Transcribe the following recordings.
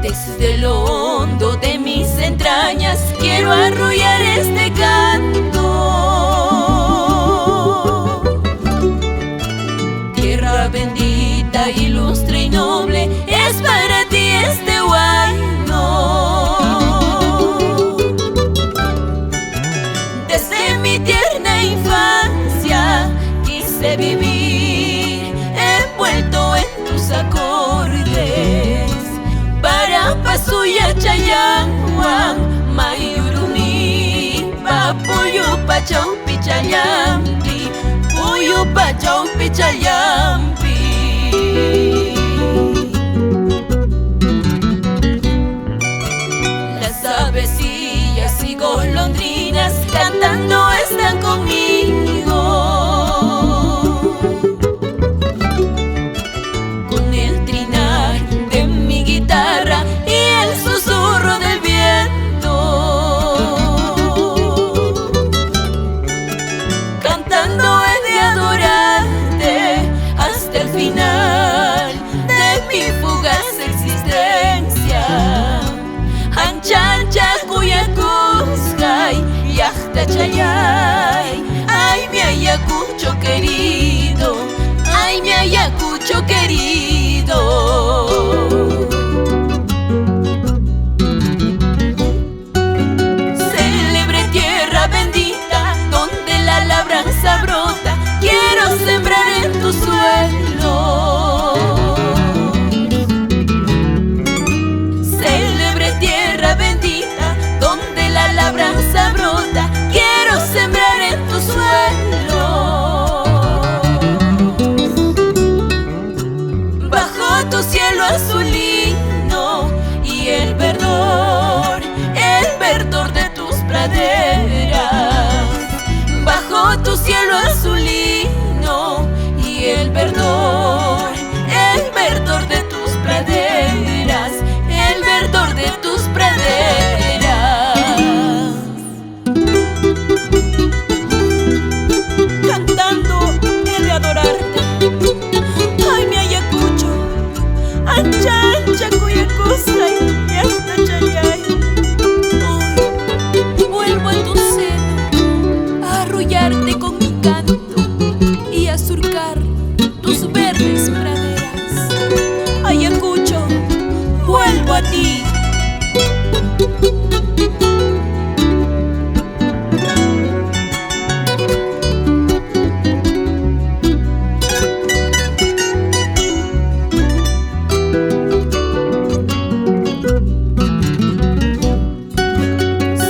Desde lo hondo de mis entrañas quiero arrullar este canto. Tierra bendita, ilustre y noble, es para ti este huayno. Desde mi tierna infancia quise vivir envuelto en tus acordes. Para pasuya chayanguan, mayurumi, papuyo pachau pichayampi, puyo pachau pichayampi. Las avecillas y golondrinas cantando están conmigo. Con el trinar de mi guitarra y el susurro del viento, cantando he de adorarte hasta el final de mi fugaz existencia. Anchancha cuyacuscay, yachta chayay, ay mi ayacucho querido, ay mi ayacucho querido. Célebre tierra bendita, donde la labranza brota, quiero sembrar en tu suelo. Célebre tierra bendita, donde la labranza brota, quiero sembrar en tu suelo. Bajo tu cielo azulino y el verdor de tus praderas. Bajo tu cielo azulino y el verdor de tus praderas, el verdor de tus praderas. Cantando he de adorarte, ay mi ayacucho, anchancha cuyacusay, y hasta chayay. Hoy vuelvo a tu seno a arrullarte con mi canto y a surcar tus verdes praderas. Ayacucho, vuelvo a ti.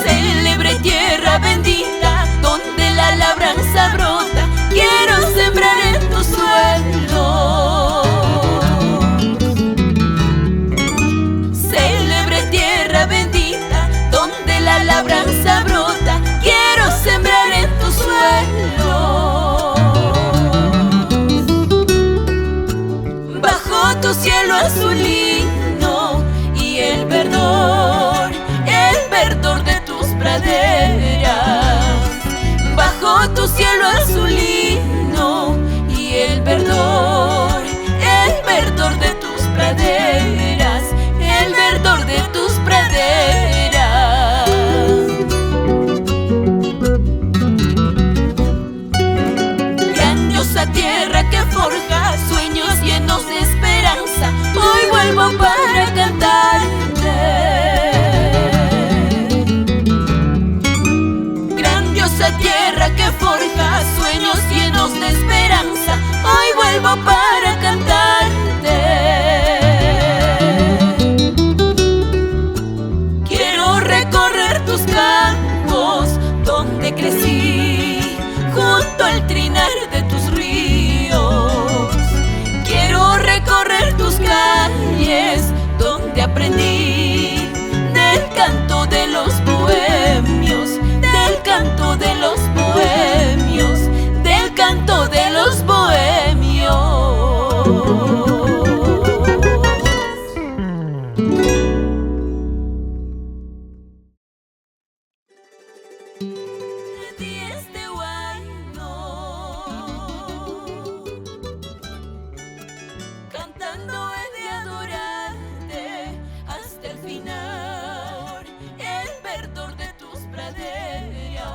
Célebre tierra bendita, donde la labranza brota, quiero sembrar en tu suelo. Célebre tierra bendita, donde la labranza brota, quiero sembrar en tu suelo. Bajo tu cielo azulino y el verdor de tus praderas. Bajo tu cielo azulino y el verdor de tus praderas, el verdor de tus praderas. Grandiosa tierra que forja sueños llenos de esperanza, hoy vuelvo para cantarte. Grandiosa tierra que forja sueños llenos de esperanza, hoy vuelvo para cantarte. Quiero recorrer tus campos donde crecí, junto al trinar de tus ríos. Quiero recorrer tus calles donde aprendí del canto de los bohemios. miseria.